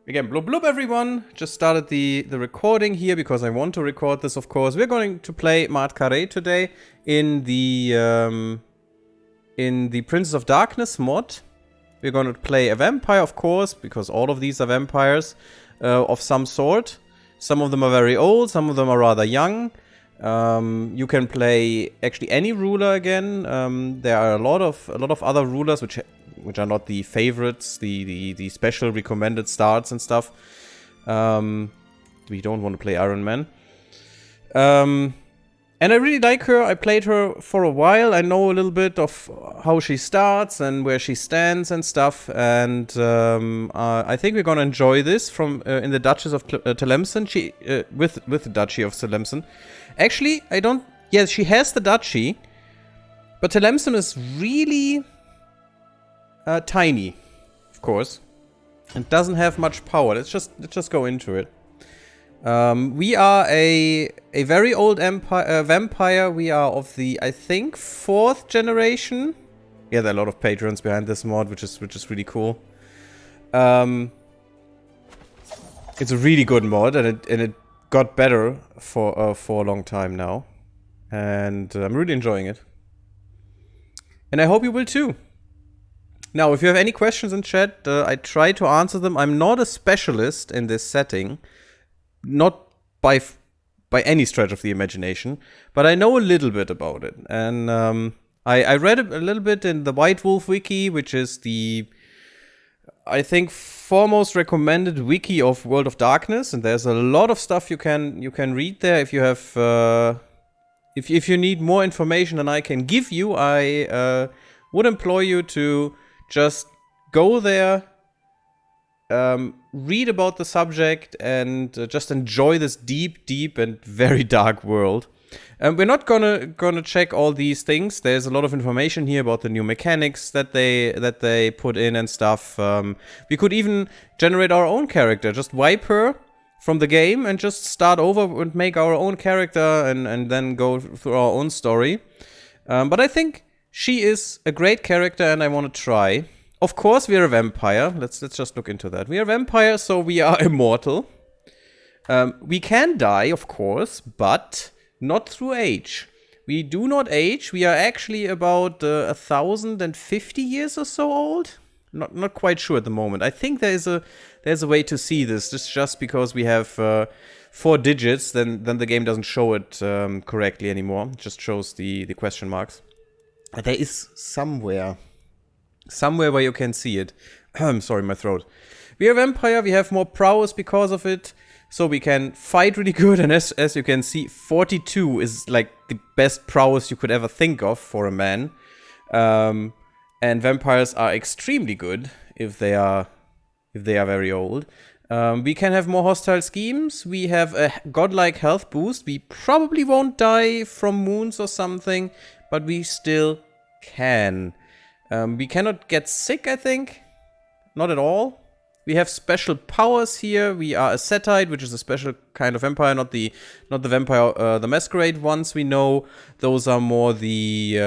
Again, blub blub everyone. Just started the recording here because I want to record this, of course. We're going to play Maatkare today in the Princess of Darkness mod. We're going to play a vampire, of course, because all of these are vampires of some sort. Some of them are very old, some of them are rather young. You can play actually any ruler again. There are a lot of other rulers which are not the favorites, the special recommended starts and stuff. We don't want to play Iron Man. And I really like her. I played her for a while. I know a little bit of how she starts and where she stands and stuff. And I think we're gonna enjoy this from in the Duchess of Tlemcen. She with the Duchy of Tlemcen. Actually, I don't. Yes, she has the duchy, but Tlemcen is really tiny, of course, and doesn't have much power. Let's just go into it. We are a very old vampire. We are of the, I think, 4th generation. Yeah, there are a lot of patrons behind this mod, which is really cool. It's a really good mod, and it got better for a long time now, and I'm really enjoying it. And I hope you will too. Now, if you have any questions in chat, I try to answer them. I'm not a specialist in this setting. Not by any stretch of the imagination, but I know a little bit about it. And I read a little bit in the White Wolf wiki, which is the, I think, foremost recommended wiki of World of Darkness. And there's a lot of stuff you can read there. If you have, if you need more information than I can give you, I would implore you to just go there. Read about the subject and just enjoy this deep and very dark world. We're not gonna check all these things. There's a lot of information here about the new mechanics that they put in and stuff. We could even generate our own character, just wipe her from the game and just start over and make our own character and then go through our own story. But I think she is a great character and I want to try. Of course, we are a vampire. Let's just look into that. We are vampires, so we are immortal. We can die, of course, but not through age. We do not age. We are actually about 1,050 years or so old. Not quite sure at the moment. I think there's a way to see this. Just because we have 4 digits, then the game doesn't show it correctly anymore. It just shows the question marks. There is somewhere where you can see it. Sorry, my throat. We are vampire, we have more prowess because of it, so we can fight really good, and as you can see, 42 is like the best prowess you could ever think of for a man. And vampires are extremely good if they are very old. We can have more hostile schemes, we have a godlike health boost, we probably won't die from wounds or something, but we still can. We cannot get sick, I think. Not at all. We have special powers here. We are a Setite, which is a special kind of vampire, not the vampire, the masquerade ones we know. Those are more the,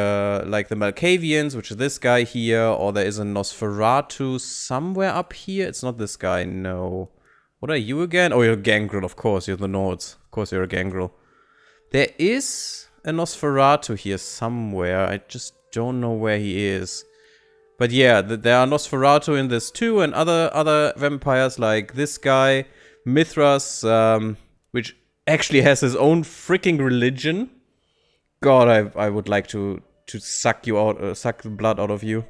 like the Malkavians, which is this guy here, or there is a Nosferatu somewhere up here. It's not this guy, no. What are you again? Oh, you're a Gangrel, of course. You're the Nords. Of course you're a Gangrel. There is a Nosferatu here somewhere. I just don't know where he is. But yeah, there are Nosferatu in this too, and other vampires like this guy, Mithras, which actually has his own freaking religion. God, I would like to suck you out, suck the blood out of you.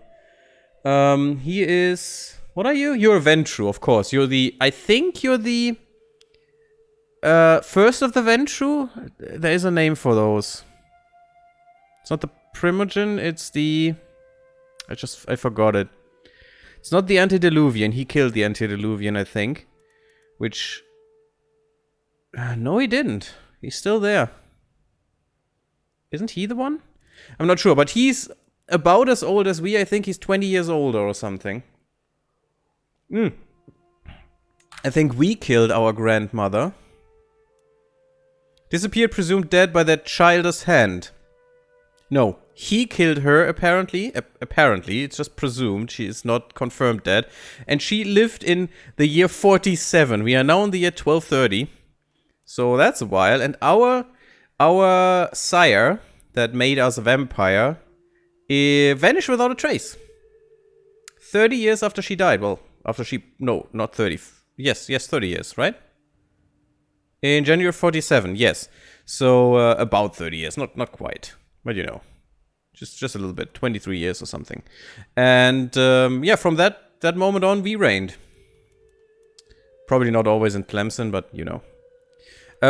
He is, what are you? You're a Ventru, of course. I think you're the first of the Ventru. There is a name for those. It's not the Primogen, it's the... I forgot it. It's not the Antediluvian. He killed the Antediluvian, I think. Which... no, he didn't. He's still there. Isn't he the one? I'm not sure, but he's about as old as we. I think he's 20 years older or something. I think we killed our grandmother. Disappeared, presumed dead by that childish hand. No, he killed her, apparently. Apparently, it's just presumed. She is not confirmed dead. And she lived in the year 47. We are now in the year 1230. So that's a while. And our sire that made us a vampire vanished without a trace. 30 years after she died. Well, after she... No, not 30. Yes, 30 years, right? In January 47, yes. So, about 30 years. Not quite. But, you know. Just a little bit. 23 years or something. And, yeah, from that moment on, we reigned. Probably not always in Tlemcen, but, you know.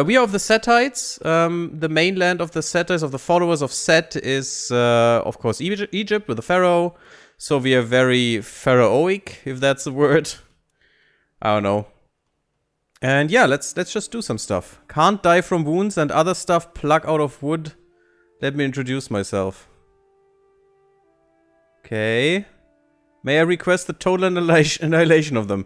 We are of the Setites. The mainland of the Setites, of the followers of Set, is, of course, Egypt with the pharaoh. So we are very pharaohic, if that's a word. I don't know. And yeah, let's just do some stuff. Can't die from wounds and other stuff. Plug out of wood. Let me introduce myself. Okay. May I request the total annihilation of them?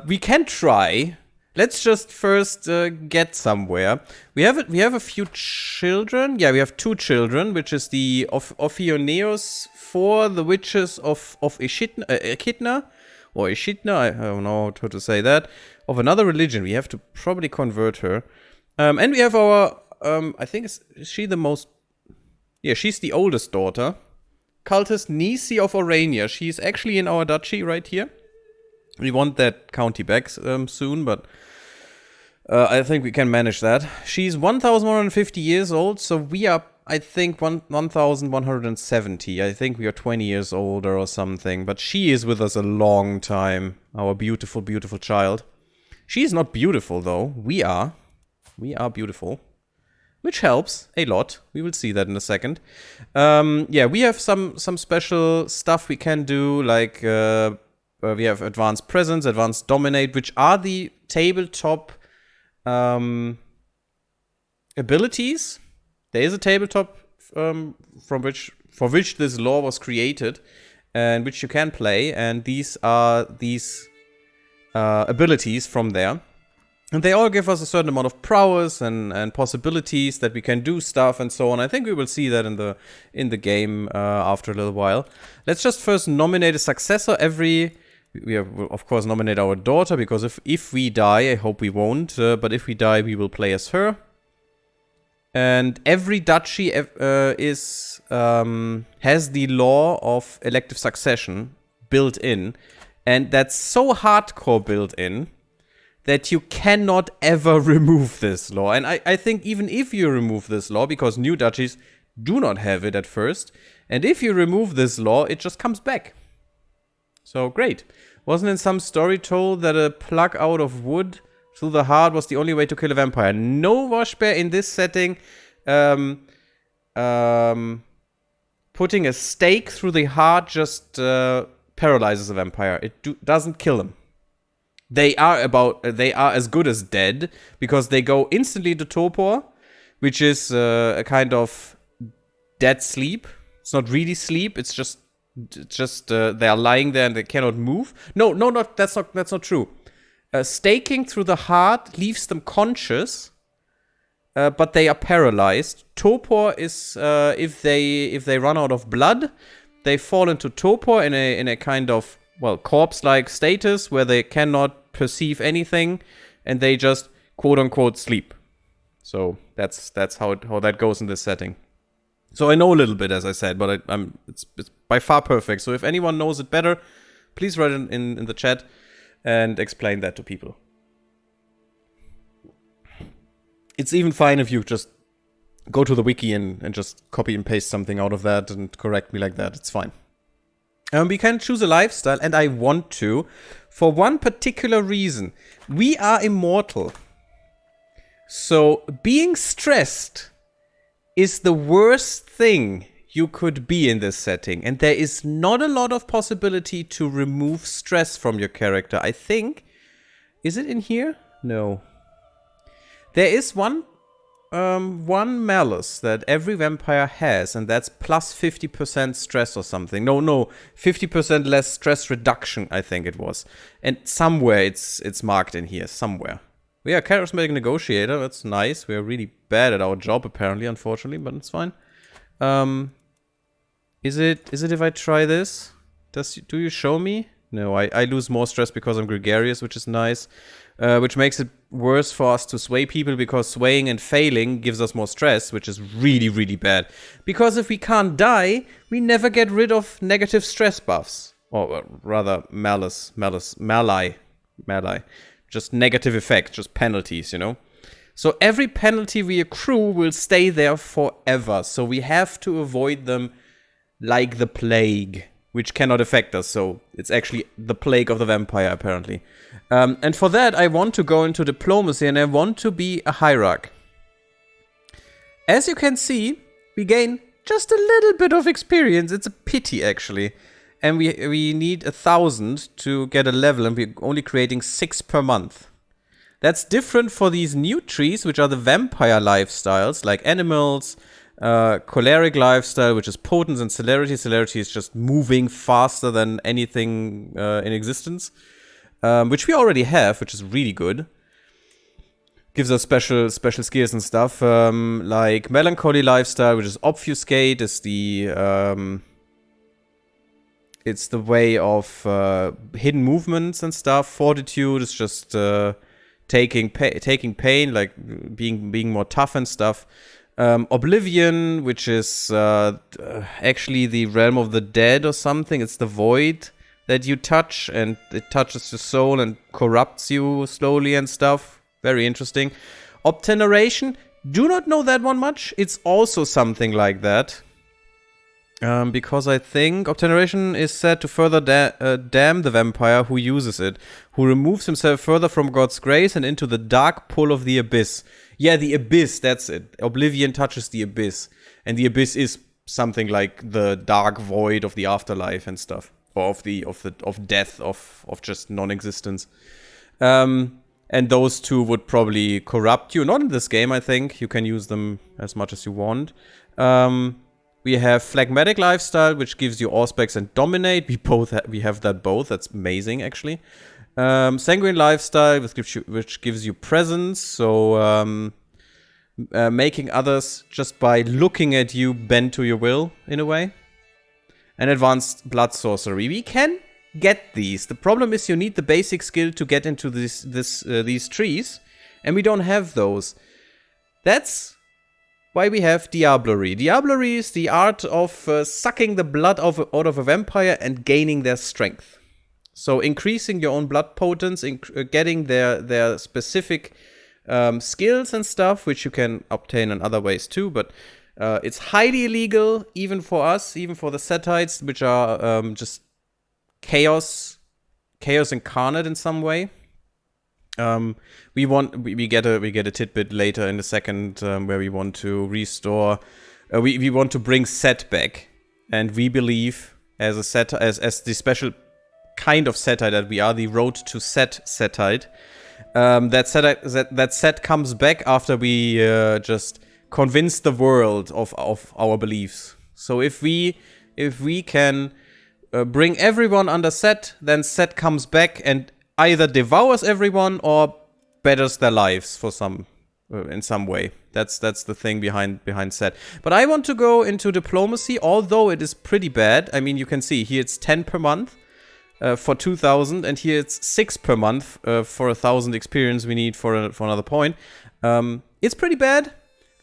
We can try. Let's just first get somewhere. We have a few children. Yeah, we have 2 children, which is the Ophioneos for the witches of Echidna. Or Echidna, I don't know how to say that. Of another religion. We have to probably convert her. And we have our, I think, is she the most... Yeah, she's the oldest daughter. Cultist Nisi of Orania. She's actually in our duchy right here. We want that county back soon, but I think we can manage that. She's 1,150 years old, so we are, I think, 1,170. I think we are 20 years older or something, but she is with us a long time, our beautiful, beautiful child. She is not beautiful, though. We are. We are beautiful. Which helps a lot. We will see that in a second. Yeah, we have some special stuff we can do, like... we have Advanced Presence, Advanced Dominate, which are the tabletop abilities. There is a tabletop for which this law was created, and which you can play, and these are these abilities from there. And they all give us a certain amount of prowess and possibilities that we can do stuff and so on. I think we will see that in the game after a little while. Let's just first nominate a successor every... We will, of course, nominate our daughter, because if we die, I hope we won't, but if we die, we will play as her. And every duchy has the law of elective succession built in, and that's so hardcore built in that you cannot ever remove this law. And I think even if you remove this law, because new duchies do not have it at first, and if you remove this law, it just comes back. So, great. Wasn't in some story told that a plug out of wood through the heart was the only way to kill a vampire? No, Washbear, in this setting, putting a stake through the heart just paralyzes a vampire. It doesn't kill him. They are as good as dead, because they go instantly to torpor, which is a kind of dead sleep. It's not really sleep, it's just they are lying there and they cannot move. No, that's not true. Staking through the heart leaves them conscious, but they are paralyzed. Torpor is if they run out of blood, they fall into torpor in a kind of, well, corpse-like status where they cannot perceive anything, and they just quote unquote sleep. So that's how that goes in this setting. So I know a little bit, as I said, but it's by far perfect. So if anyone knows it better, please write it in the chat and explain that to people. It's even fine if you just go to the wiki and just copy and paste something out of that and correct me like that. It's fine. We can choose a lifestyle, and I want to, for one particular reason. We are immortal. So being stressed is the worst thing you could be in this setting. And there is not a lot of possibility to remove stress from your character. I think... Is it in here? No. There is one malus that every vampire has, and that's plus 50% stress or something. No, 50% less stress reduction, I think it was. And somewhere it's marked in here, somewhere. We are charismatic negotiator, that's nice. We are really bad at our job, apparently, unfortunately, but it's fine. Is it if I try this? Do you show me? No, I lose more stress because I'm gregarious, which is nice. Which makes it worse for us to sway people, because swaying and failing gives us more stress, which is really, really bad. Because if we can't die, we never get rid of negative stress buffs. Or rather, malai. Just negative effects, just penalties, you know? So every penalty we accrue will stay there forever. So we have to avoid them like the plague, which cannot affect us. So it's actually the plague of the vampire, apparently. And for that, I want to go into diplomacy, and I want to be a hierarch. As you can see, we gain just a little bit of experience. It's a pity, actually. And we need 1,000 to get a level, and we're only creating 6 per month. That's different for these new trees, which are the vampire lifestyles, like animals, choleric lifestyle, which is potence and celerity. Celerity is just moving faster than anything in existence, which we already have, which is really good. Gives us special skills and stuff, like melancholy lifestyle, which is obfuscate, is the it's the way of hidden movements and stuff. Fortitude is just taking pain, like being more tough and stuff. Oblivion, which is actually the realm of the dead or something. It's the void that you touch, and it touches your soul and corrupts you slowly and stuff. Very interesting. Obteneration, do not know that one much. It's also something like that. Because I think Obteneration is said to further damn the vampire who uses it, who removes himself further from God's grace and into the dark pull of the abyss. Yeah, the abyss, that's it. Oblivion touches the abyss. And the abyss is something like the dark void of the afterlife and stuff. Or of death, of just non-existence. And those two would probably corrupt you. Not in this game, I think. You can use them as much as you want. We have Phlegmatic Lifestyle, which gives you Auspex and Dominate. We have that both. That's amazing, actually. Sanguine Lifestyle, which gives you Presence. So, making others, just by looking at you, bend to your will, in a way. And Advanced Blood Sorcery. We can get these. The problem is you need the basic skill to get into these trees. And we don't have those. That's why we have Diablerie. Diablerie is the art of sucking the blood out of a vampire and gaining their strength. So increasing your own blood potence, getting their specific skills and stuff, which you can obtain in other ways too. But it's highly illegal, even for us, even for the Setites, which are just chaos incarnate in some way. We get a tidbit later in the second where we want to restore. We want to bring Set back, and we believe as the special kind of Setite that we are, the road to Setite. That Set comes back after we just convince the world of our beliefs. So if we can bring everyone under Set, then Set comes back and either devours everyone or betters their lives for in some way. That's the thing behind Set. But I want to go into diplomacy, although it is pretty bad. I mean, you can see here it's 10 per month for 2,000, and here it's 6 per month for 1,000 experience we need for another point. It's pretty bad.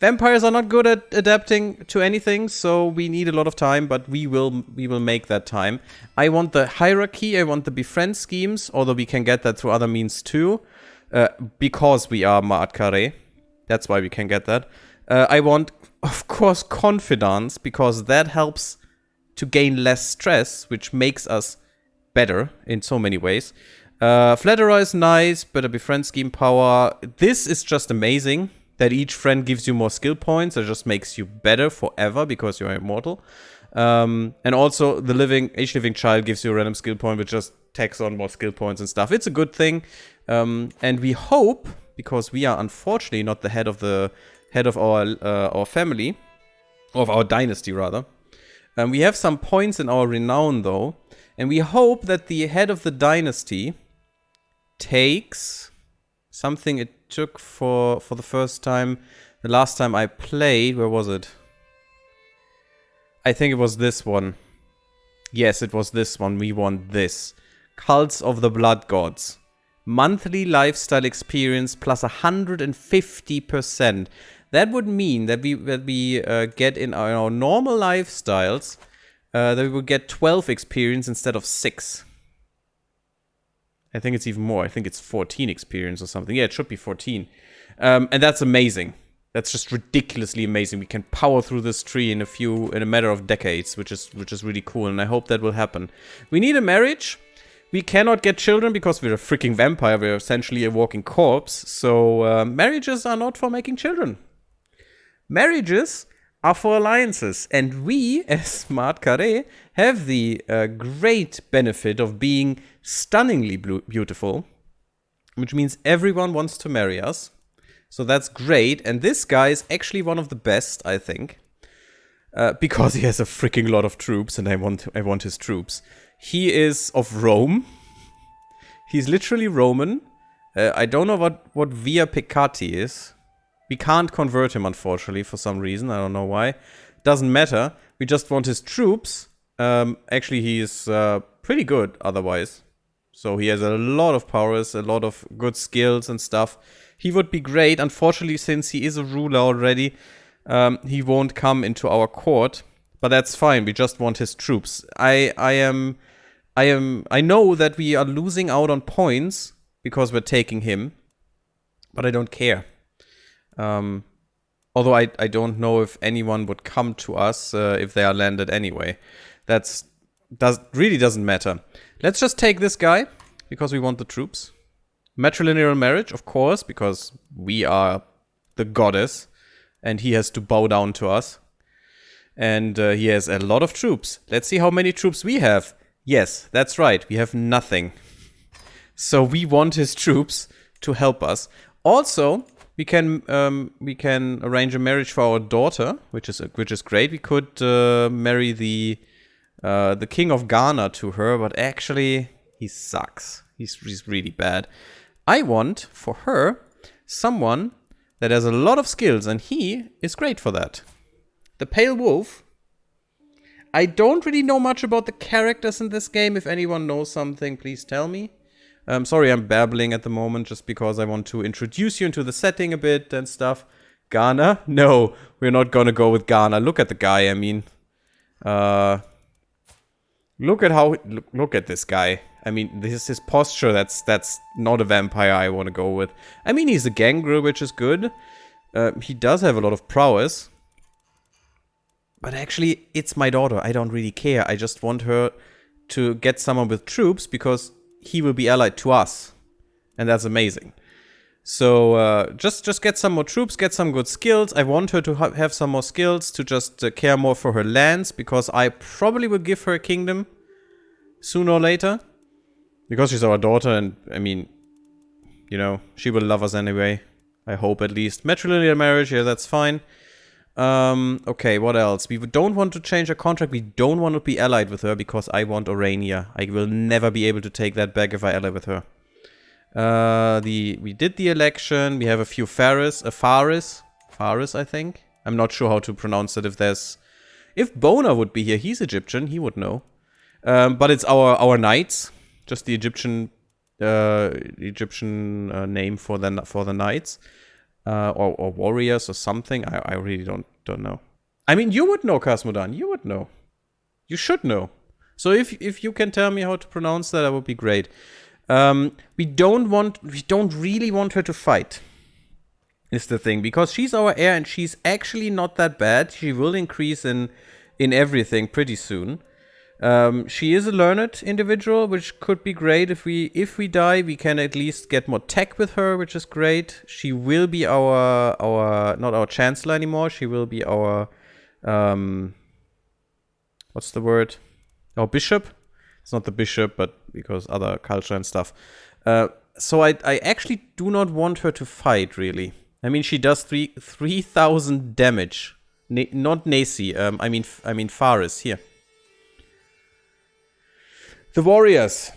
Vampires are not good at adapting to anything, so we need a lot of time, but we will make that time. I want the hierarchy, I want the befriend schemes, although we can get that through other means too, because we are Maatkare. That's why we can get that. I want, of course, confidence, because that helps to gain less stress, which makes us better in so many ways. Flatterer is nice, but a befriend scheme power. This is just amazing. That each friend gives you more skill points. It just makes you better forever because you're immortal. And also the age-living child gives you a random skill point, which just tacks on more skill points and stuff. It's a good thing. And we hope, because we are unfortunately not the head of our family, of our dynasty rather. We have some points in our renown though, and we hope that the head of the dynasty takes something it took for the first time. The last time I played, where was it? I think it was this one. Yes, it was this one. We want this. Cults of the Blood Gods. Monthly lifestyle experience plus 150%. That would mean that we get in our normal lifestyles, that we would get 12 experience instead of 6. I think it's even more. I think it's 14 experience or something. Yeah, it should be 14. And that's amazing. That's just ridiculously amazing. We can power through this tree in a matter of decades, which is really cool, and I hope that will happen. We need a marriage. We cannot get children because we're a freaking vampire. We're essentially a walking corpse. So marriages are not for making children. Marriages are for alliances. And we, as Maatkare, have the great benefit of being stunningly beautiful. Which means everyone wants to marry us. So that's great. And this guy is actually one of the best, I think. Because he has a freaking lot of troops. And I want his troops. He is of Rome. He's literally Roman. I don't know what Via Peccati is. We can't convert him, unfortunately, for some reason. I don't know why. Doesn't matter. We just want his troops. Actually, he is pretty good otherwise. So he has a lot of powers, a lot of good skills and stuff. He would be great. Unfortunately, since he is a ruler already, he won't come into our court. But that's fine. We just want his troops. I know that we are losing out on points because we're taking him, but I don't care. Although I don't know if anyone would come to us if they are landed anyway. Really doesn't matter. Let's just take this guy because we want the troops. Matrilineal marriage, of course, because we are the goddess and he has to bow down to us. And he has a lot of troops. Let's see how many troops we have. Yes, that's right. We have nothing. So we want his troops to help us. Also, we can arrange a marriage for our daughter, which is great. We could marry the king of Ghana to her, but actually he sucks. He's really bad. I want for her someone that has a lot of skills, and he is great for that. The Pale Wolf. I don't really know much about the characters in this game. If anyone knows something, please tell me. Sorry, I'm babbling at the moment just because I want to introduce you into the setting a bit and stuff. Ghana? No, we're not gonna go with Ghana. Look at the guy, I mean. Look at this guy. I mean, this is his posture. That's not a vampire I want to go with. I mean, he's a gangrel, which is good. He does have a lot of prowess. But actually, it's my daughter. I don't really care. I just want her to get someone with troops because he will be allied to us. And that's amazing. So, just get some more troops, get some good skills. I want her to have some more skills, to just care more for her lands, because I probably will give her a kingdom sooner or later. Because she's our daughter, and, I mean, you know, she will love us anyway. I hope, at least. Matrilineal marriage, yeah, that's fine. Okay, what else? We don't want to change our contract. We don't want to be allied with her because I want Orania. I will never be able to take that back if I ally with her. We did the election. We have a few Faris, I think. I'm not sure how to pronounce it. If Boner would be here, he's Egyptian. He would know. But it's our knights, just the Egyptian name for the knights. Or warriors or something. I really don't know. I mean, you would know, Kasmodan. You would know. You should know. So if you can tell me how to pronounce that would be great. We don't really want her to fight. Is the thing, because she's our heir and she's actually not that bad. She will increase in everything pretty soon. She is a learned individual, which could be great. If we die, we can at least get more tech with her, which is great. She will be our not our chancellor anymore. She will be our what's the word? Our bishop. It's not the bishop, but because other culture and stuff. So I actually do not want her to fight, really. I mean, she does 3,000 damage. Not Nasi. I mean Faris here. The warriors.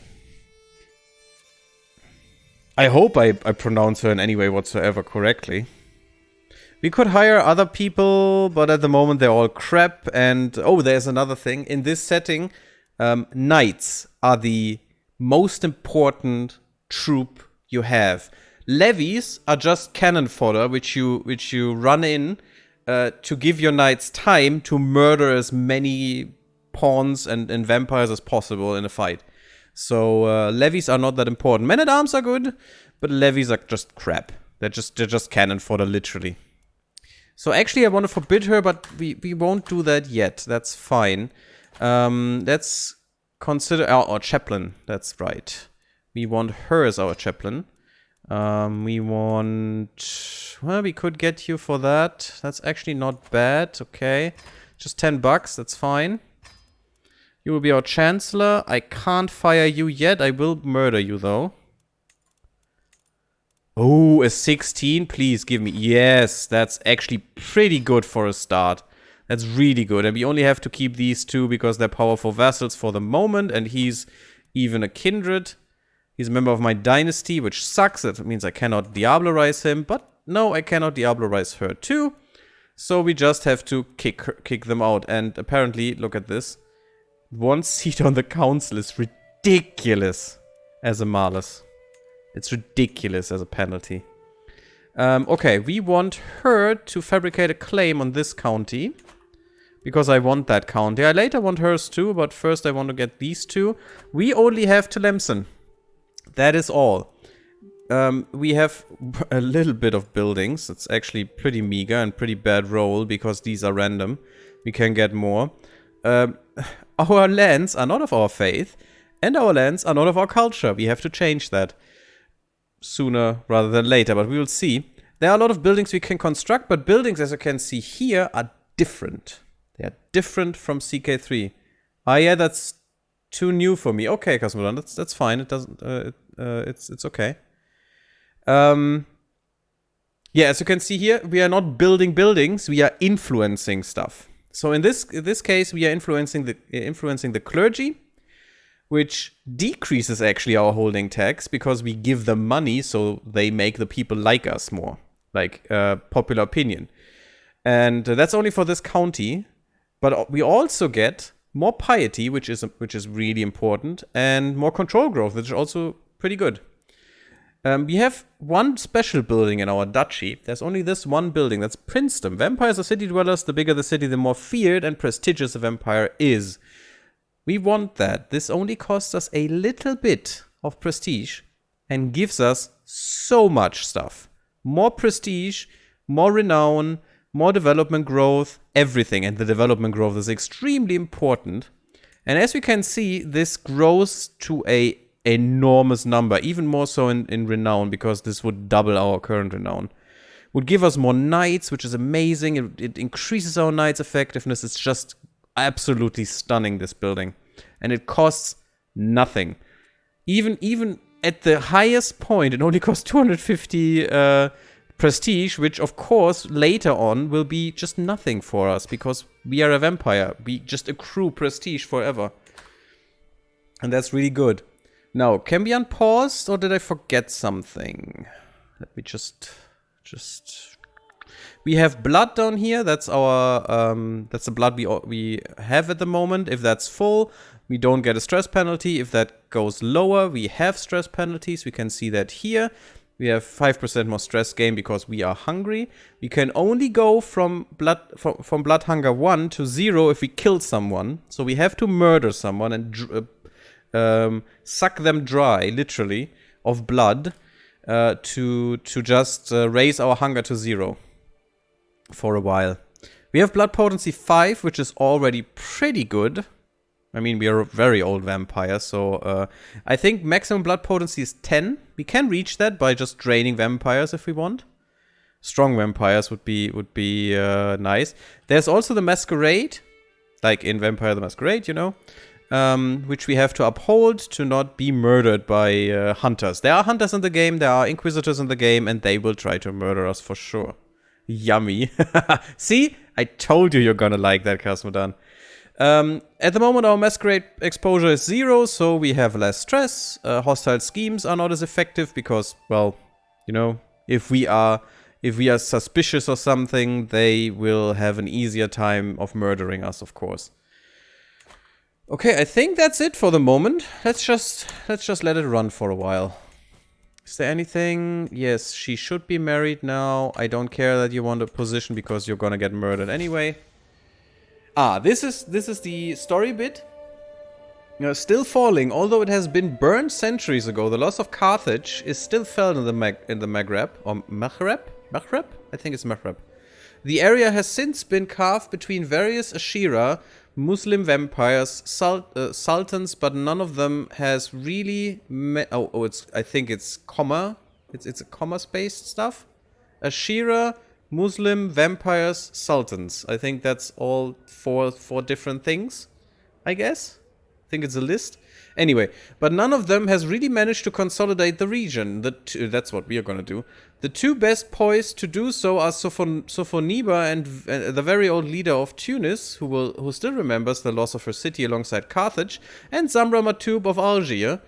I hope I pronounce her in any way whatsoever correctly. We could hire other people, but at the moment they're all crap. And, oh, there's another thing. In this setting, knights are the most important troop you have. Levies are just cannon fodder, which you run in to give your knights time to murder as many pawns and vampires as possible in a fight. So levies are not that important. Men-at-arms are good, but levies are just crap. They're just cannon fodder, literally. So actually I want to forbid her, but we won't do that yet. That's fine. Let's consider our chaplain. That's right. We want her as our chaplain. We want... Well, we could get you for that. That's actually not bad. Okay. Just $10. That's fine. You will be our chancellor. I can't fire you yet. I will murder you, though. Oh, a 16. Please give me... Yes, that's actually pretty good for a start. That's really good. And we only have to keep these two because they're powerful vassals for the moment. And he's even a kindred. He's a member of my dynasty, which sucks. That means I cannot Diablerize him. But no, I cannot Diablerize her too. So we just have to kick them out. And apparently, look at this. 1 seat on the council is ridiculous as a malus. It's ridiculous as a penalty. Okay, we want her to fabricate a claim on this county. Because I want that county. I later want hers too, but first I want to get these two. We only have Tlemcen. That is all. We have a little bit of buildings. It's actually pretty meager and pretty bad roll because these are random. We can get more. Our lands are not of our faith, and our lands are not of our culture. We have to change that sooner rather than later, but we will see. There are a lot of buildings we can construct, but buildings, as you can see here, are different. They are different from CK3. Ah, yeah, that's too new for me. Okay, Cosmodon, that's fine. It doesn't. It's okay. Yeah, as you can see here, we are not building buildings. We are influencing stuff. So in this case, we are influencing the clergy, which decreases actually our holding tax because we give them money, so they make the people like us more, like popular opinion. And that's only for this county, but we also get more piety, which is really important, and more control growth, which is also pretty good. We have one special building in our duchy. There's only this one building. That's princedom. Vampires are city dwellers. The bigger the city, the more feared and prestigious a vampire is. We want that. This only costs us a little bit of prestige and gives us so much stuff. More prestige, more renown, more development growth, everything. And the development growth is extremely important. And as we can see, this grows to a enormous number, even more so in renown, because this would double our current renown. Would give us more knights, which is amazing. It increases our knights' effectiveness. It's just absolutely stunning, this building. And it costs nothing. Even at the highest point, it only costs 250 prestige, which of course later on will be just nothing for us, because we are a vampire. We just accrue prestige forever. And that's really good. Now, can we unpause, or did I forget something? Let me just... We have blood down here. That's our... that's the blood we have at the moment. If that's full, we don't get a stress penalty. If that goes lower, we have stress penalties. We can see that here. We have 5% more stress gain because we are hungry. We can only go from blood hunger 1 to 0 if we kill someone. So we have to murder someone and... suck them dry, literally, of blood to just raise our hunger to 0 for a while. We have blood potency 5, which is already pretty good. I mean, we are a very old vampire, so I think maximum blood potency is 10. We can reach that by just draining vampires if we want. Strong vampires would be nice. There's also the Masquerade, like in Vampire the Masquerade, you know. Which we have to uphold to not be murdered by hunters. There are hunters in the game, there are inquisitors in the game, and they will try to murder us for sure. Yummy. See? I told you you're gonna like that, Cosmodan. At the moment, our Masquerade exposure is 0, so we have less stress. Hostile schemes are not as effective because, well, you know, if we are if we are suspicious or something, they will have an easier time of murdering us, of course. Okay, I think that's it for the moment. Let's just let it run for a while. Is there anything? Yes, she should be married now. I don't care that you want a position because you're gonna get murdered anyway. Ah, this is the story bit. Still falling, although it has been burned centuries ago. The loss of Carthage is still felt in the Maghreb or Maghreb. I think it's Maghreb. The area has since been carved between various Ashira, Muslim vampires, sultans, but none of them has really. I think it's comma. It's a comma-spaced stuff. Ashira, Muslim vampires, sultans. I think that's all four different things. I guess. I think it's a list. Anyway, but none of them has really managed to consolidate the region. That's what we are gonna do. The two best poised to do so are Sophoniba and the very old leader of Tunis, who still remembers the loss of her city alongside Carthage, and Zamra Matoub of Algiers.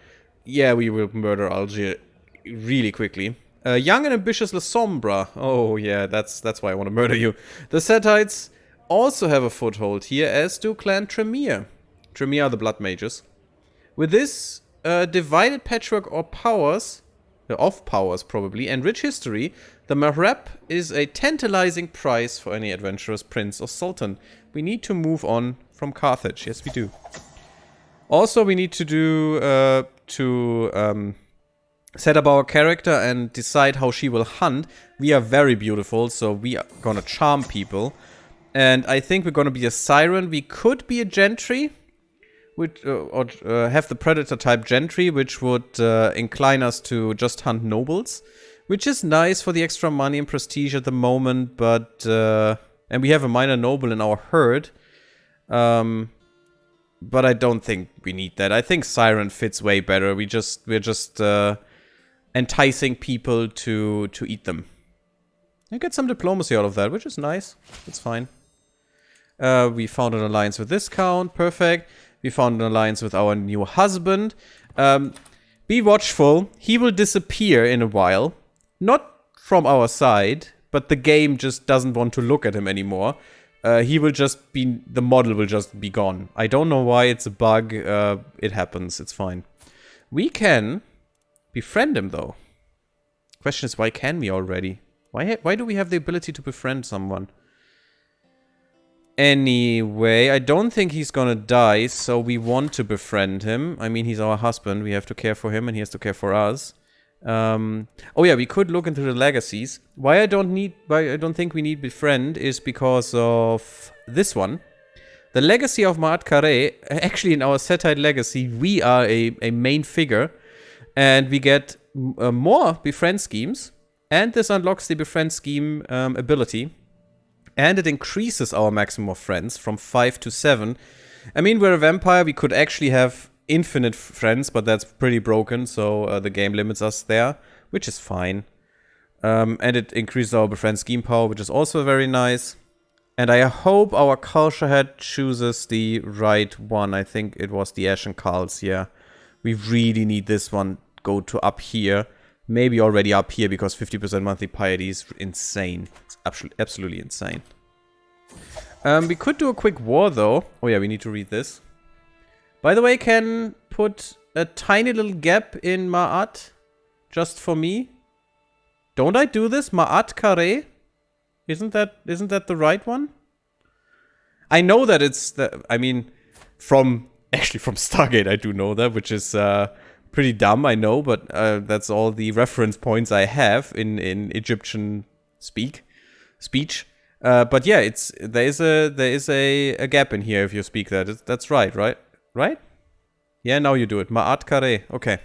Yeah, we will murder Algiers really quickly. Young and ambitious La Sombra. Oh yeah, that's why I want to murder you. The Setites also have a foothold here, as do Clan Tremere. Tremere are the Blood Mages. With this divided patchwork of powers probably, and rich history, the Maghreb is a tantalizing prize for any adventurous prince or sultan. We need to move on from Carthage. Yes, we do. Also, we need to do set up our character and decide how she will hunt. We are very beautiful, so we are gonna charm people. And I think we're gonna be a siren. We could be a gentry. Or have the predator type gentry, which would incline us to just hunt nobles, which is nice for the extra money and prestige at the moment. But and we have a minor noble in our herd, but I don't think we need that. I think siren fits way better. We're just enticing people to eat them. I get some diplomacy out of that, which is nice. It's fine. We found an alliance with this count. Perfect. We found an alliance with our new husband. Be watchful. He will disappear in a while. Not from our side, but the game just doesn't want to look at him anymore. He will just be... The model will just be gone. I don't know why. It's a bug. It happens. It's fine. We can befriend him, though. Question is, why can we already? Why do we have the ability to befriend someone? Anyway, I don't think he's gonna die, so we want to befriend him. I mean, he's our husband. We have to care for him, and he has to care for us. Oh yeah, we could look into the legacies. Why I don't think we need befriend is because of this one. The legacy of Maatkare. Actually, in our Setite legacy, we are a main figure, and we get more befriend schemes. And this unlocks the befriend scheme ability. And it increases our maximum of friends from 5 to 7. I mean, we're a vampire. We could actually have infinite friends, but that's pretty broken. So the game limits us there, which is fine. And it increases our befriend scheme power, which is also very nice. And I hope our culture head chooses the right one. I think it was the Ashen Cults, yeah. We really need this one go to up here. Maybe already up here, because 50% monthly piety is insane. It's absolutely insane. We could do a quick war, though. Oh yeah, we need to read this. By the way, can put a tiny little gap in Ma'at, just for me. Don't I do this? Maatkare? Isn't that the right one? I know that it's the... I mean, from Stargate I do know that, which is... pretty dumb, I know, but that's all the reference points I have in Egyptian speech. But yeah, there is a gap in here if you speak that. That's right? Right? Yeah, now you do it. Maatkare. Okay.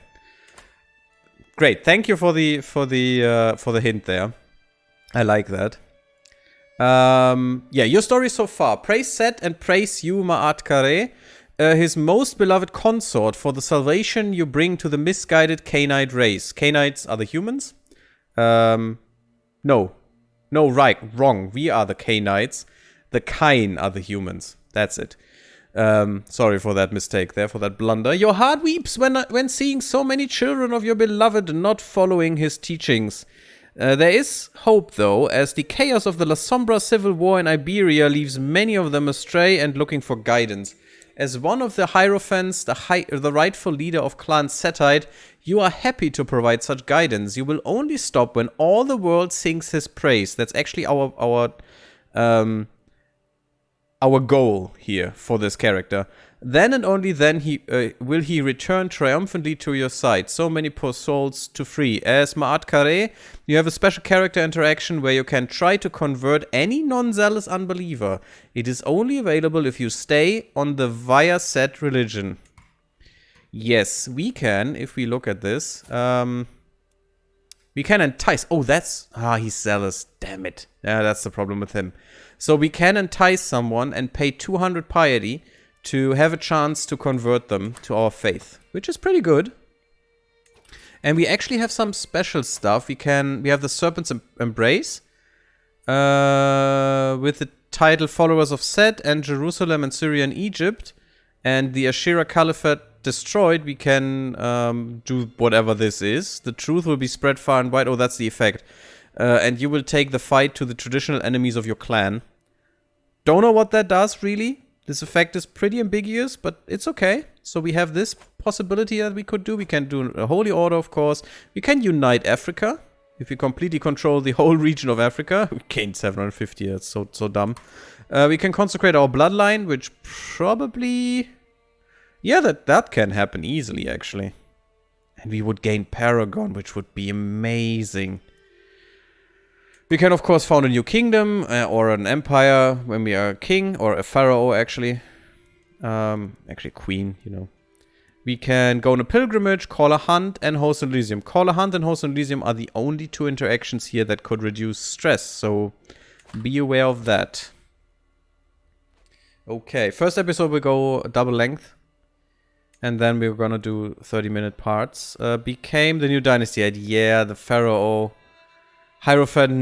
Great. Thank you for the hint there. I like that. Yeah, your story so far. Praise Set and praise you, Maatkare. His most beloved consort, for the salvation you bring to the misguided Cainite race. Cainites are the humans? No, wrong. We are the Cainites. The Cain are the humans. That's it. Sorry for that mistake there, for that blunder. Your heart weeps when seeing so many children of your beloved not following his teachings. There is hope, though, as the chaos of the La Sombra civil war in Iberia leaves many of them astray and looking for guidance. As one of the Hierophants, the rightful leader of Clan Setite, you are happy to provide such guidance. You will only stop when all the world sings his praise. That's actually our goal here for this character. Then and only then will he return triumphantly to your side. So many poor souls to free. As Maatkare, you have a special character interaction where you can try to convert any non-zealous unbeliever. It is only available if you stay on the Via Set religion. Yes, we can, if we look at this. We can entice. Oh, that's... he's zealous. Damn it. Yeah, that's the problem with him. So we can entice someone and pay 200 piety to have a chance to convert them to our faith, which is pretty good. And we actually have some special stuff. We have the Serpent's Embrace with the title Followers of Set and Jerusalem and Syria and Egypt, and the Ashira Caliphate destroyed. We can do whatever this is. The truth will be spread far and wide. Oh, that's the effect. And you will take the fight to the traditional enemies of your clan. Don't know what that does, really. This effect is pretty ambiguous, but it's okay. So we have this possibility that we could do. We can do a Holy Order, of course. We can unite Africa. If we completely control the whole region of Africa. We gained 750, that's so dumb. We can consecrate our bloodline, which probably... Yeah, that can happen easily, actually. And we would gain Paragon, which would be amazing. We can, of course, found a new kingdom or an empire when we are a king, or a pharaoh, actually. Actually, queen, you know. We can go on a pilgrimage, call a hunt, and host an Elysium. Call a hunt and host an Elysium are the only two interactions here that could reduce stress, so be aware of that. Okay, first episode we go double length. And then we're gonna do 30-minute parts. Became the new dynasty. Yeah, the pharaoh... Hierophant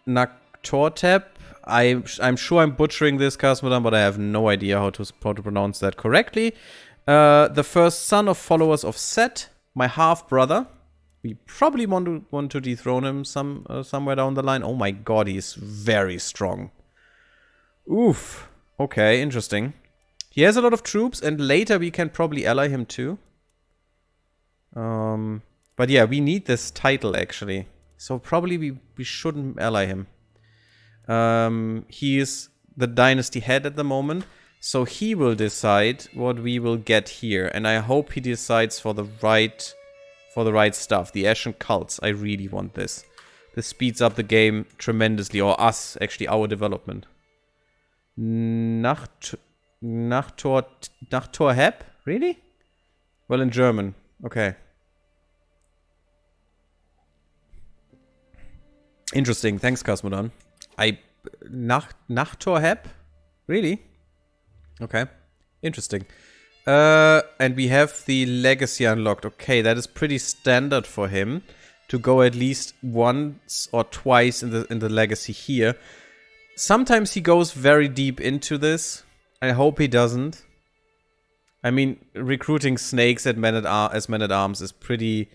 Naktortep. I'm sure I'm butchering this, Cosmodan, but I have no idea how to pronounce that correctly. The first son of followers of Set, my half-brother. We probably want to dethrone him somewhere down the line. Oh my god, he's very strong. Oof. Okay, interesting. He has a lot of troops, and later we can probably ally him too. But yeah, we need this title, actually. So probably we shouldn't ally him. He is the dynasty head at the moment. So he will decide what we will get here. And I hope he decides for the right stuff. The Ashen Cults. I really want this. This speeds up the game tremendously. Or us, actually, our development. Nachtorheb? Really? Well, in German. Okay. Interesting. Thanks, Cosmodan. Nachtorheb? Really? Okay. Interesting. And we have the legacy unlocked. Okay, that is pretty standard for him to go at least once or twice in the legacy here. Sometimes he goes very deep into this. I hope he doesn't. I mean, recruiting snakes as men-at-arms is pretty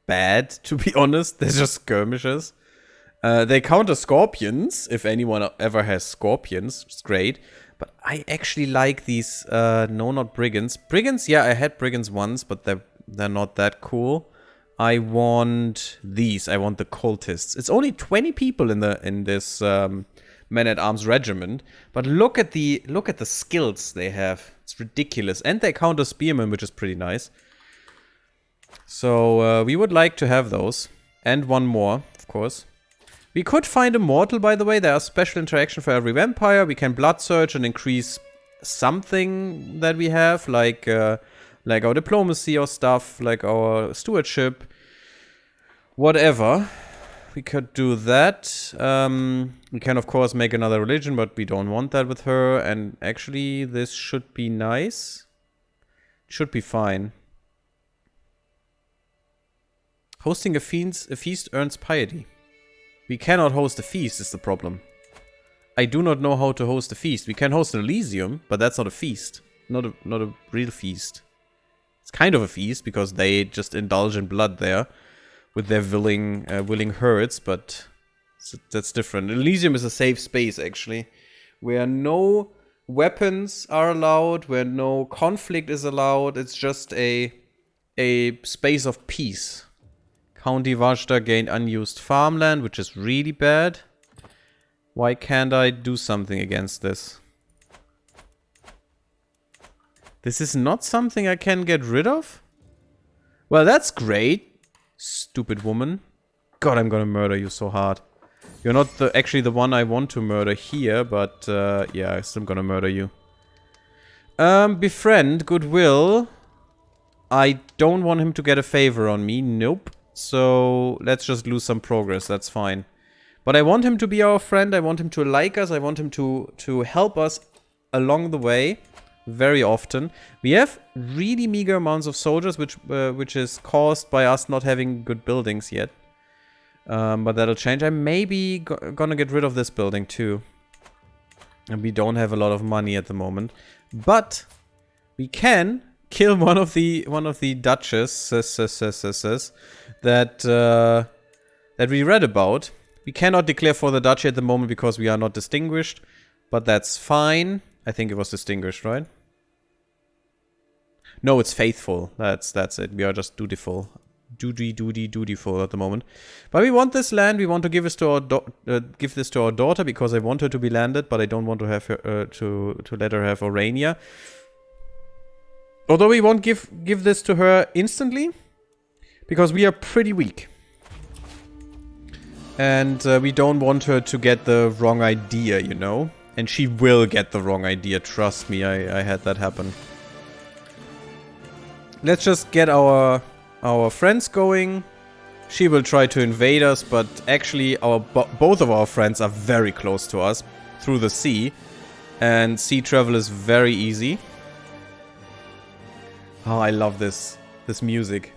bad, to be honest. They're just skirmishers. They counter scorpions, if anyone ever has scorpions. It's great. But I actually like these, no, not brigands. Brigands, yeah, I had brigands once, but they're not that cool. I want these. I want the cultists. It's only 20 people in this men-at-arms regiment, but look at the skills they have. It's ridiculous, and they counter spearmen, which is pretty nice. So we would like to have those, and one more, of course. We could find a mortal, by the way. There are special interaction for every vampire. We can blood search and increase something that we have, like our diplomacy or stuff, like our stewardship. Whatever. We could do that. We can, of course, make another religion, but we don't want that with her. And actually, this should be nice. Should be fine. Hosting a feast earns piety. We cannot host a feast is the problem. I do not know how to host a feast. We can host an Elysium, but that's not a feast. Not a real feast. It's kind of a feast, because they just indulge in blood there. with their willing herds, but that's different. Elysium is a safe space, actually, where no weapons are allowed, where no conflict is allowed. It's just a space of peace. County Vajda gained unused farmland, which is really bad. Why can't I do something against this? This is not something I can get rid of? Well, that's great. Stupid woman. God, I'm gonna murder you so hard. You're not actually the one I want to murder here, but yeah, I'm still gonna murder you. Befriend, goodwill. I don't want him to get a favor on me. Nope. So let's just lose some progress. That's fine. But I want him to be our friend. I want him to like us. I want him to help us along the way. Very often. We have really meager amounts of soldiers, which is caused by us not having good buildings yet. But that'll change. I may be gonna get rid of this building too. And we don't have a lot of money at the moment. But we can kill one of the duchesses that we read about. We cannot declare for the duchy at the moment because we are not distinguished. But that's fine. I think it was distinguished, right? No, it's faithful. That's it. We are just dutiful. Dutiful at the moment. But we want this land. We want to give this to our daughter because I want her to be landed, but I don't want to have her to let her have Orania. Although we won't give this to her instantly because we are pretty weak. And we don't want her to get the wrong idea, you know? And she will get the wrong idea, trust me, I had that happen. Let's just get our friends going. She will try to invade us, but actually both of our friends are very close to us through the sea. And sea travel is very easy. Oh, I love this music.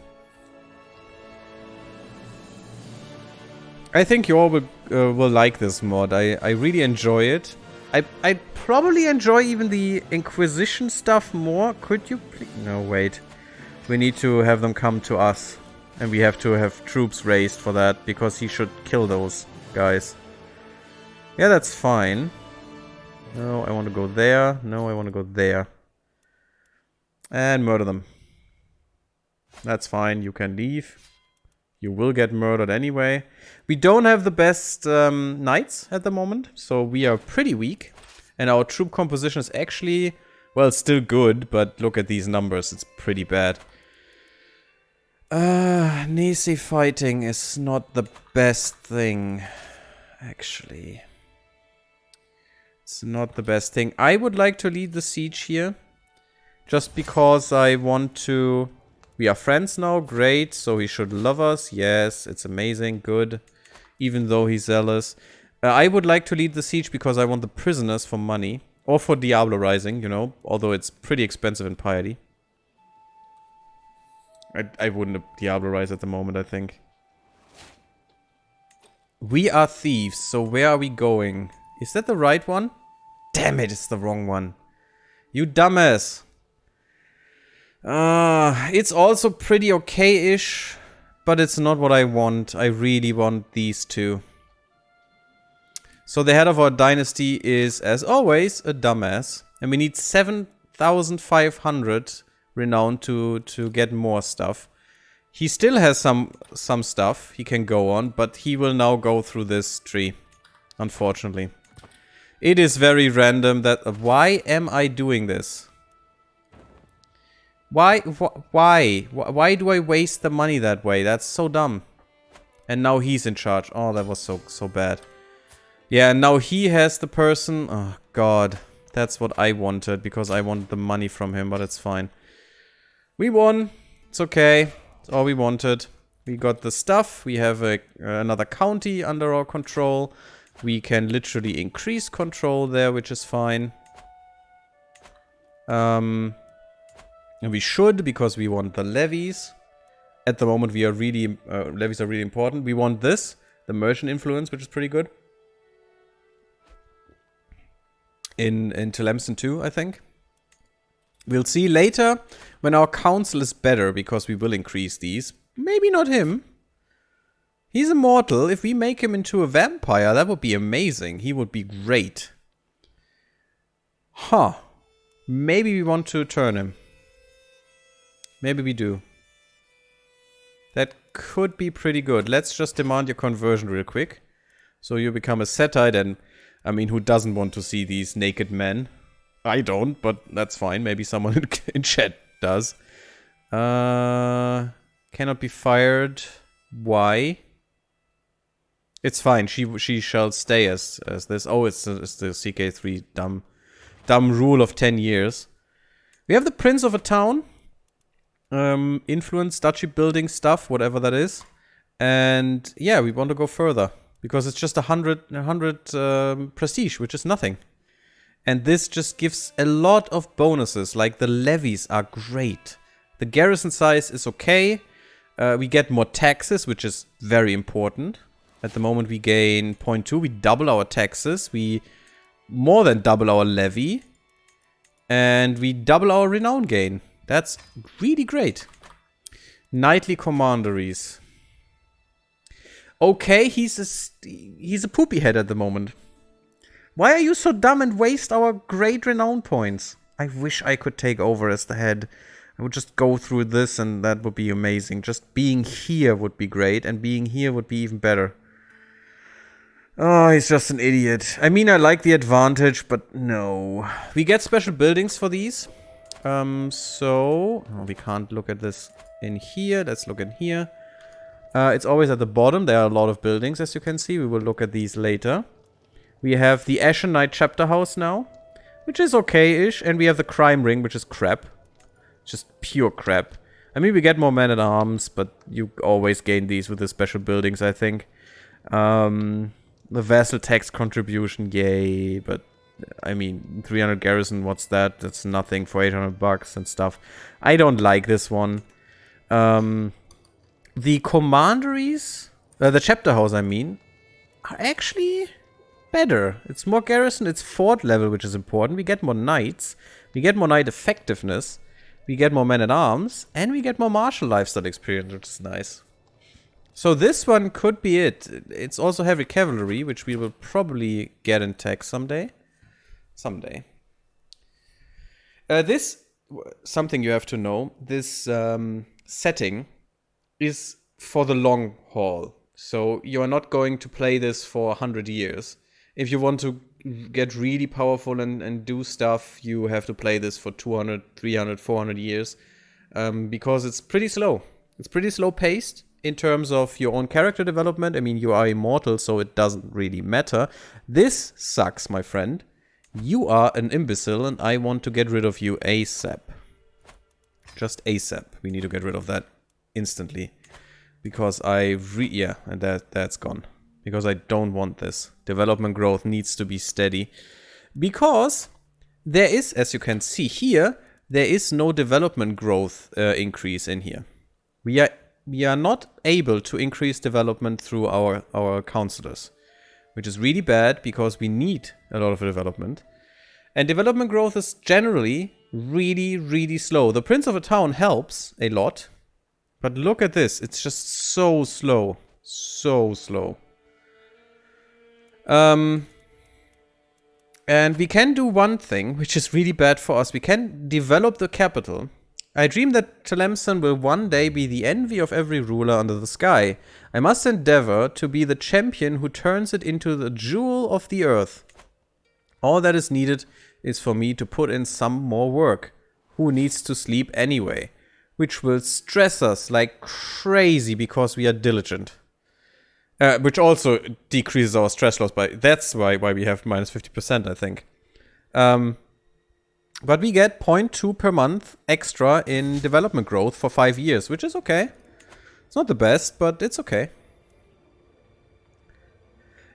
I think you all will like this mod. I really enjoy it. I probably enjoy even the Inquisition stuff more. Could you please? No, wait. We need to have them come to us. And we have to have troops raised for that, because he should kill those guys. Yeah, that's fine. No, I want to go there. No, I want to go there. And murder them. That's fine, you can leave. You will get murdered anyway. We don't have the best knights at the moment, so we are pretty weak. And our troop composition is actually, well, still good, but look at these numbers, it's pretty bad. Nisi fighting is not the best thing, actually. It's not the best thing. I would like to lead the siege here, just because I want to... We are friends now, great, so he should love us. Yes, it's amazing, good. Even though he's zealous. I would like to lead the siege because I want the prisoners for money. Or for Diablo Rising, you know. Although it's pretty expensive in piety. I wouldn't Diablo Rise at the moment, I think. We are thieves, so where are we going? Is that the right one? Damn it, it's the wrong one. You dumbass. It's also pretty okay-ish, but it's not what I want. I really want these two. So the head of our dynasty is, as always, a dumbass. And we need 7,500 renown to get more stuff. He still has some stuff he can go on, but he will now go through this tree, unfortunately. It is very random that... Why am I doing this? Why do I waste the money that way? That's so dumb. And now he's in charge. Oh, that was so bad. Yeah, and now he has the person... Oh, God. That's what I wanted, because I wanted the money from him, but it's fine. We won. It's okay. It's all we wanted. We got the stuff. We have another county under our control. We can literally increase control there, which is fine. And we should, because we want the levies. At the moment, we are really... levies are really important. We want this. The merchant influence, which is pretty good. In Tlemcen too, I think. We'll see later when our council is better, because we will increase these. Maybe not him. He's immortal. If we make him into a vampire, that would be amazing. He would be great. Huh. Maybe we want to turn him. Maybe we do. That could be pretty good. Let's just demand your conversion real quick. So you become a Setite, and I mean, who doesn't want to see these naked men? I don't, but that's fine. Maybe someone in chat does. Cannot be fired. Why? It's fine. She shall stay as this. Oh, it's the CK3 dumb rule of 10 years. We have the Prince of a town. Influence, duchy building stuff, whatever that is. And yeah, we want to go further. Because it's just 100 prestige, which is nothing. And this just gives a lot of bonuses. Like the levies are great. The garrison size is okay. We get more taxes, which is very important. At the moment we gain 0.2. We double our taxes. We more than double our levy. And we double our renown gain. That's really great. Knightly commanderies. Okay, he's a poopy head at the moment. Why are you so dumb and waste our great renown points? I wish I could take over as the head. I would just go through this and that would be amazing. Just being here would be great, and being here would be even better. Oh, he's just an idiot. I mean, I like the advantage, but no. We get special buildings for these. So we can't look at this in here. Let's look in here. It's always at the bottom. There are a lot of buildings, as you can see. We will look at these later. We have the Ashen Knight chapter house now, which is okay-ish. And we have the crime ring, which is crap. Just pure crap. I mean, we get more men-at-arms, but you always gain these with the special buildings, I think. The vassal tax contribution, yay. But, I mean, 300 garrison, what's that? That's nothing for 800 bucks and stuff. I don't like this one. The commanderies, the chapter house, I mean, are actually better. It's more garrison, it's fort level, which is important. We get more knights, we get more knight effectiveness, we get more men-at-arms, and we get more martial lifestyle experience, which is nice. So this one could be it. It's also heavy cavalry, which we will probably get in tech someday. This, something you have to know, this setting is for the long haul. So you are not going to play this for 100 years. If you want to get really powerful and do stuff, you have to play this for 200, 300, 400 years. Because it's pretty slow. It's pretty slow paced in terms of your own character development. I mean, you are immortal, so it doesn't really matter. This sucks, my friend. You are an imbecile, and I want to get rid of you ASAP. Just ASAP. We need to get rid of that instantly. Because yeah, and that's gone. Because I don't want this. Development growth needs to be steady. Because there is, as you can see here, there is no development growth increase in here. We are not able to increase development through our counselors. Which is really bad, because we need a lot of development. And development growth is generally really, really slow. The Prince of a Town helps a lot. But look at this. It's just so slow. So slow. And we can do one thing, which is really bad for us. We can develop the capital. I dream that Tlemcen will one day be the envy of every ruler under the sky. I must endeavor to be the champion who turns it into the jewel of the earth. All that is needed is for me to put in some more work. Who needs to sleep anyway? Which will stress us like crazy because we are diligent. Which also decreases our stress loss by... That's why we have minus 50%, I think. But we get 0.2 per month extra in development growth for 5 years, which is okay. It's not the best, but it's okay.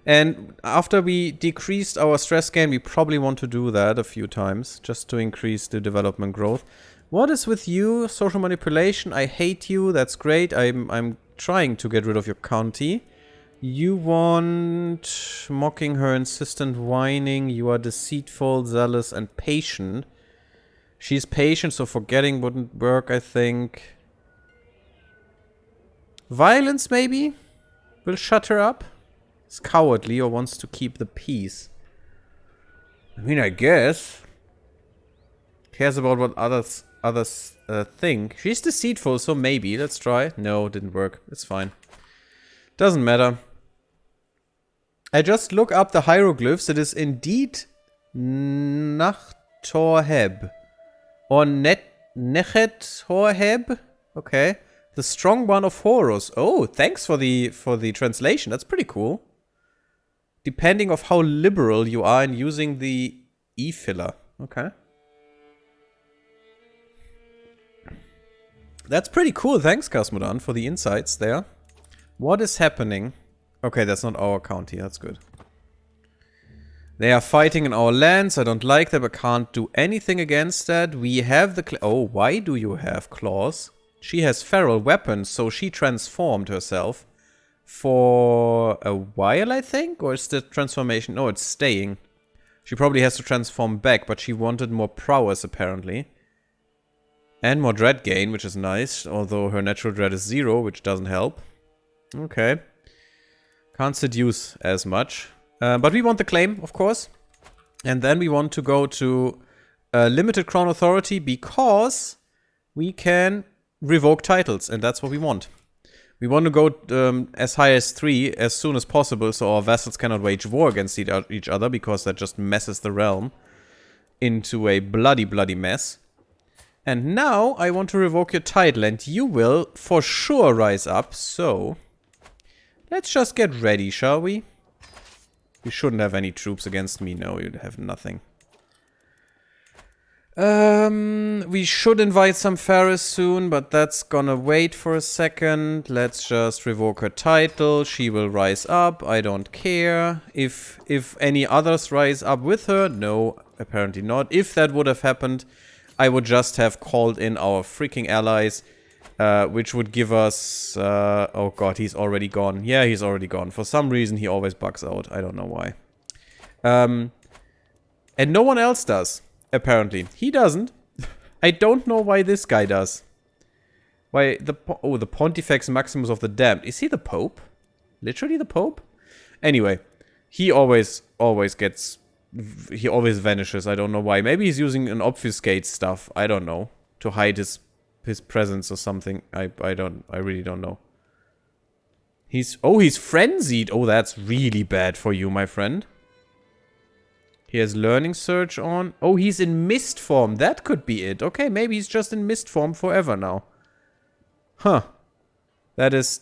And after we decreased our stress gain, we probably want to do that a few times, just to increase the development growth. What is with you? Social manipulation. I hate you. That's great. I'm trying to get rid of your county. You want mocking her, insistent whining. You are deceitful, zealous, and patient. She's patient, so forgetting wouldn't work, I think. Violence, maybe? will shut her up? Is cowardly or wants to keep the peace? I mean, I guess. Cares about what others think. She's deceitful, so maybe. Let's try. No, didn't work. It's fine. Doesn't matter. I just look up the hieroglyphs. It is indeed Nachtorheb. Or Nechet Horheb. Okay. The strong one of Horus. Oh, thanks for the translation. That's pretty cool. Depending of how liberal you are in using the E filler. Okay. That's pretty cool. Thanks, Cosmodan, for the insights there. What is happening? Okay, that's not our county. That's good. They are fighting in our lands. I don't like them. I can't do anything against that. We have the... Oh, why do you have claws? She has feral weapons, so she transformed herself for a while, I think? Or is the transformation... No, it's staying. She probably has to transform back, but she wanted more prowess, apparently. And more dread gain, which is nice. Although her natural dread is 0, which doesn't help. Okay. Can't seduce as much. But we want the claim, of course. And then we want to go to limited crown authority because we can revoke titles. And that's what we want. We want to go as high as 3 as soon as possible so our vassals cannot wage war against each other because that just messes the realm into a bloody, bloody mess. And now I want to revoke your title and you will for sure rise up, so let's just get ready, shall we? You shouldn't have any troops against me. No, you'd have nothing. We should invite some pharaohs soon, but that's gonna wait for a second. Let's just revoke her title. She will rise up. I don't care. If any others rise up with her, no, apparently not. If that would have happened, I would just have called in our freaking allies, which would give us... oh god, he's already gone. Yeah, he's already gone. For some reason, he always bugs out. I don't know why. And no one else does, apparently. He doesn't. I don't know why this guy does. Why the... Oh, the Pontifex Maximus of the Damned. Is he the Pope? Literally the Pope? Anyway, he always gets... He always vanishes. I don't know why. Maybe he's using an obfuscate stuff. I don't know. To hide his presence or something. I really don't know. He's frenzied. Oh, that's really bad for you, my friend. He has learning surge on. Oh, he's in mist form. That could be it. Okay, maybe he's just in mist form forever now. Huh. That is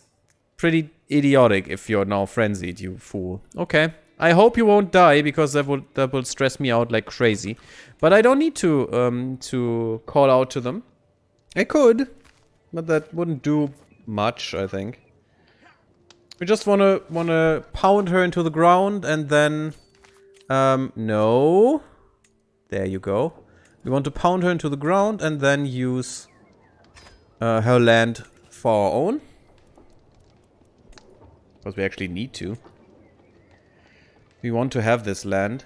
pretty idiotic if you're now frenzied, you fool. Okay. I hope you won't die, because that will stress me out like crazy. But I don't need to call out to them. I could, but that wouldn't do much, I think. We just wanna pound her into the ground and then no. There you go. We want to pound her into the ground and then use her land for our own. Because we actually need to. We want to have this land.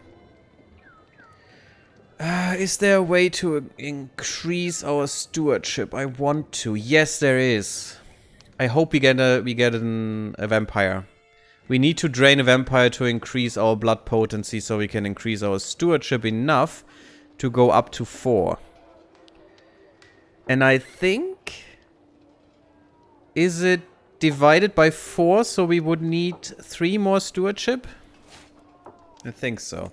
Is there a way to increase our stewardship? I want to. Yes, there is. I hope we get a vampire. We need to drain a vampire to increase our blood potency so we can increase our stewardship enough to go up to 4. And I think... Is it divided by 4 so we would need 3 more stewardship? I think so.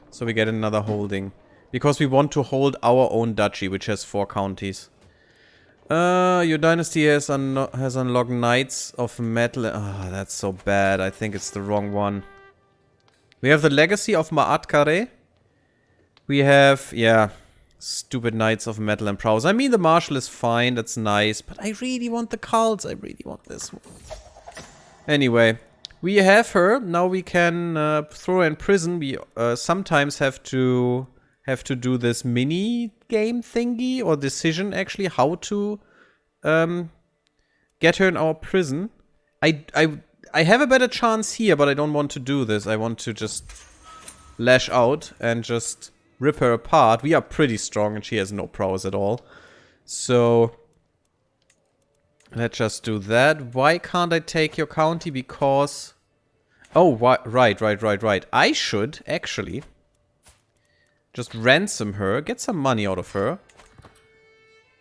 So we get another holding. Because we want to hold our own duchy, which has 4 counties. Your dynasty has unlocked Knights of Metal. Oh, that's so bad. I think it's the wrong one. We have the legacy of Maatkare. We have, yeah, stupid Knights of Metal and Prowess. I mean, the Marshal is fine. That's nice. But I really want the cults. I really want this one. Anyway. We have her. Now we can throw her in prison. We sometimes have to do this mini game thingy or decision actually how to get her in our prison. I have a better chance here, but I don't want to do this. I want to just lash out and just rip her apart. We are pretty strong and she has no prowess at all. So Let's just do that. Why can't I take your county? Because... Oh, right. I should, actually, just ransom her, get some money out of her.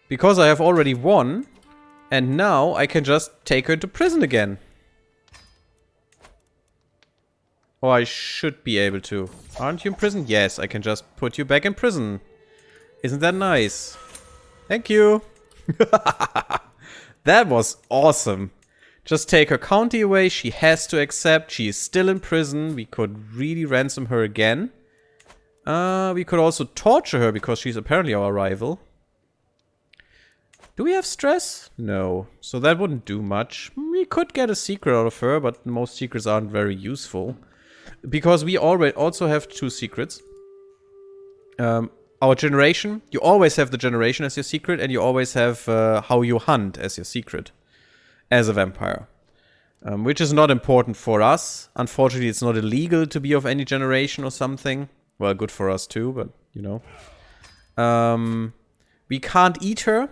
Because I have already won, and now I can just take her into prison again. Or I should be able to. Aren't you in prison? Yes, I can just put you back in prison. Isn't that nice? Thank you. That was awesome. Just take her county away. She has to accept. She is still in prison. We could really ransom her again. We could also torture her because she's apparently our rival. Do we have stress? No. So that wouldn't do much. We could get a secret out of her, but most secrets aren't very useful. Because we already also have 2 secrets. Our generation. You always have the generation as your secret, and you always have how you hunt as your secret. As a vampire. Which is not important for us. Unfortunately, it's not illegal to be of any generation or something. Well, good for us too, but, you know. We can't eat her.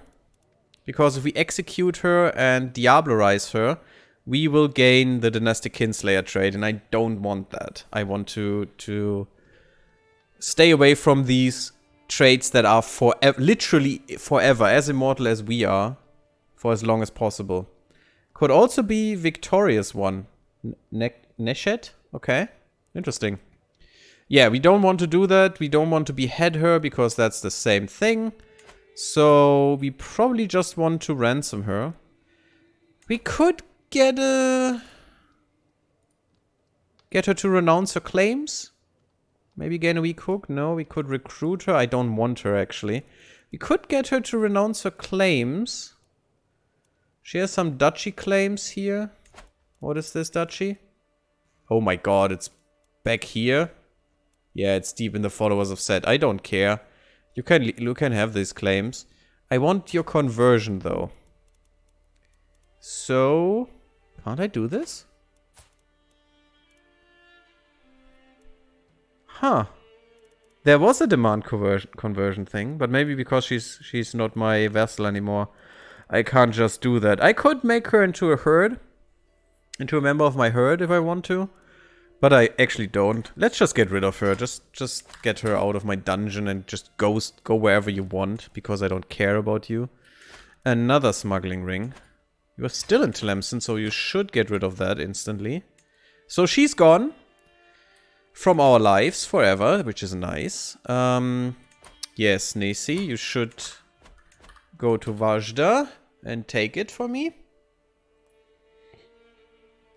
Because if we execute her and diablerize her, we will gain the Dynastic Kinslayer trait, and I don't want that. I want to stay away from these traits that are literally forever, as immortal as we are, for as long as possible. Could also be Victorious one. Neshet? Okay. Interesting. Yeah, we don't want to do that. We don't want to behead her, because that's the same thing. So, we probably just want to ransom her. We could get her to renounce her claims. Maybe gain a weak hook. No, we could recruit her. I don't want her, actually. We could get her to renounce her claims. She has some duchy claims here. What is this duchy? Oh my god, it's back here. Yeah, it's deep in the followers of Set. I don't care. You can have these claims. I want your conversion, though. So... Can't I do this? Huh. There was a demand conversion thing, but maybe because she's not my vassal anymore, I can't just do that. I could make her into a herd. Into a member of my herd if I want to. But I actually don't. Let's just get rid of her. Just get her out of my dungeon and just go wherever you want, because I don't care about you. Another smuggling ring. You're still in Tlemcen, so you should get rid of that instantly. So she's gone from our lives forever, which is nice. Yes, Nisi, you should go to Vajda and take it for me.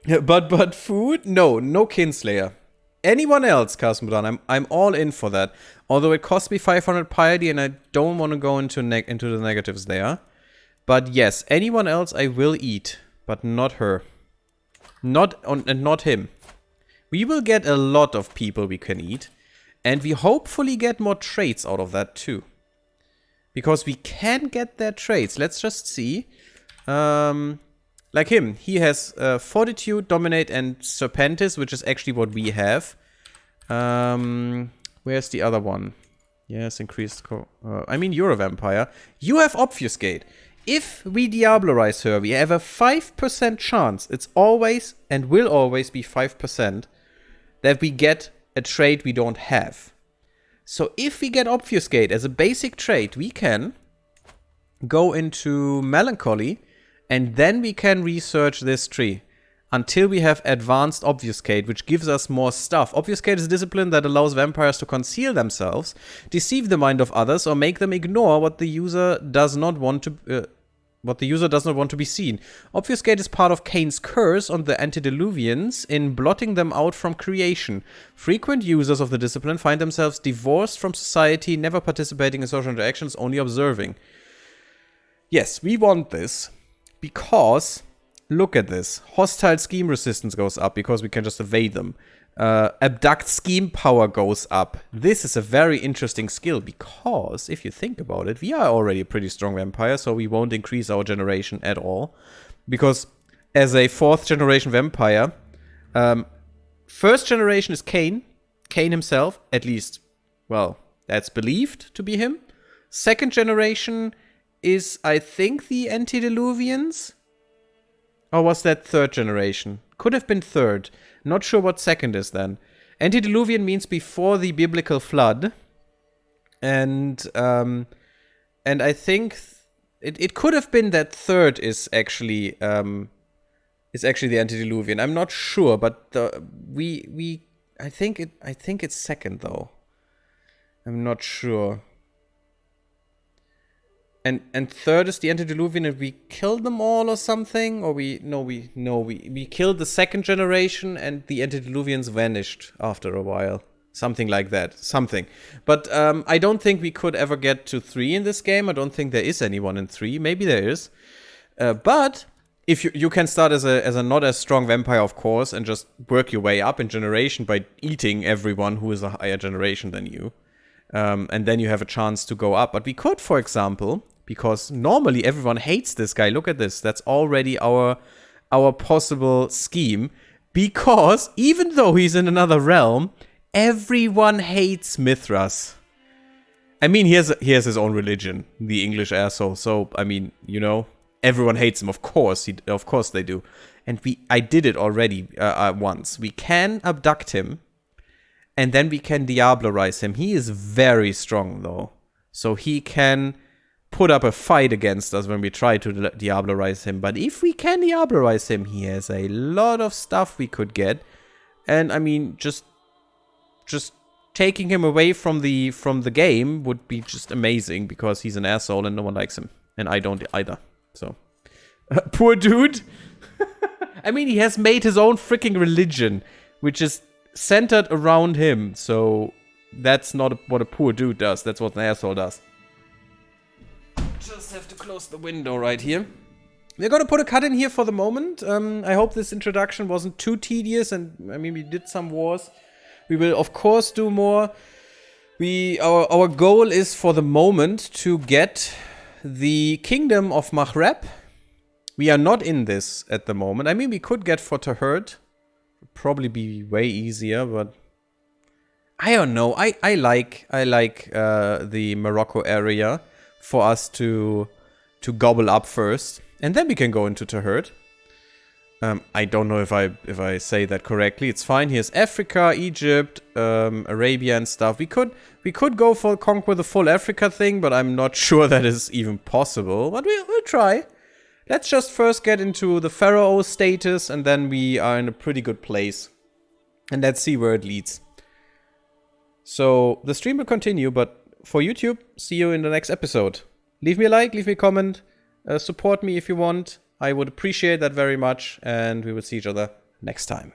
But food? No Kinslayer. Anyone else, Kasmudan, I'm all in for that. Although it cost me 500 piety and I don't want to go into the negatives there. But yes, anyone else I will eat, but not her. And not him. We will get a lot of people we can eat, and we hopefully get more traits out of that too. Because we can get their traits. Let's just see. Like him, he has Fortitude, Dominate, and Serpentis, which is actually what we have. Where's the other one? Yes, increased... I mean, you're a vampire. You have Obfuscate. If we diablerize her, we have a 5% chance. It's always, and will always be 5%, that we get a trait we don't have. So if we get Obfuscate as a basic trait, we can go into Melancholy, and then we can research this tree until we have advanced Obfuscate, which gives us more stuff. Obfuscate is a discipline that allows vampires to conceal themselves, deceive the mind of others, or make them ignore what the user does not want to be seen. Obfuscate is part of Cain's curse on the antediluvians in blotting them out from creation. Frequent users of the discipline find themselves divorced from society, never participating in social interactions, only observing. Yes, we want this. Because, look at this. Hostile scheme resistance goes up because we can just evade them. Abduct scheme power goes up. This is a very interesting skill because, if you think about it, we are already a pretty strong vampire, so we won't increase our generation at all. Because, as a 4th generation vampire, 1st generation is Cain. Cain himself, at least, well, that's believed to be him. 2nd generation is, I think, the antediluvians. Or was that third generation? Could have been third. Not sure what second is then. Antediluvian means before the biblical flood. And I think it could have been that third is actually the antediluvian. I'm not sure, but I think it's second though. I'm not sure. And third is the antediluvian, and we killed them all or something, or we killed the second generation, and the antediluvians vanished after a while, something like that, something. But I don't think we could ever get to 3 in this game. I don't think there is anyone in 3. Maybe there is, but if you can start as a not as strong vampire, of course, and just work your way up in generation by eating everyone who is a higher generation than you, and then you have a chance to go up. But we could, for example. Because normally everyone hates this guy. Look at this. That's already our possible scheme. Because even though he's in another realm, everyone hates Mithras. I mean, he has his own religion, the English asshole. So, I mean, you know, everyone hates him. Of course they do. And I did it already once. We can abduct him, and then we can diablerize him. He is very strong, though. So he can put up a fight against us when we try to diablerize him. But if we can diablerize him, he has a lot of stuff we could get. And I mean, just taking him away from the game would be just amazing, because he's an asshole and no one likes him. And I don't either. So poor dude. I mean, he has made his own freaking religion, which is centered around him. So that's not what a poor dude does. That's what an asshole does. Just have to close the window right here. We're gonna put a cut in here for the moment. I hope this introduction wasn't too tedious, and I mean, we did some wars. We will of course do more. Our goal is for the moment to get the Kingdom of Maghreb. We are not in this at the moment. I mean, we could get for Taherd. Would probably be way easier, but I don't know. I like the Morocco area for us to gobble up first, and then we can go into Taherd. I don't know if I say that correctly. It's fine. Here's Africa, Egypt, Arabia and stuff. We could go for conquer the full Africa thing, but I'm not sure that is even possible. But we'll try. Let's just first get into the pharaoh status, and then we are in a pretty good place. And let's see where it leads. So the stream will continue, but for YouTube, see you in the next episode. Leave me a like, leave me a comment, support me if you want. I would appreciate that very much, and we will see each other next time.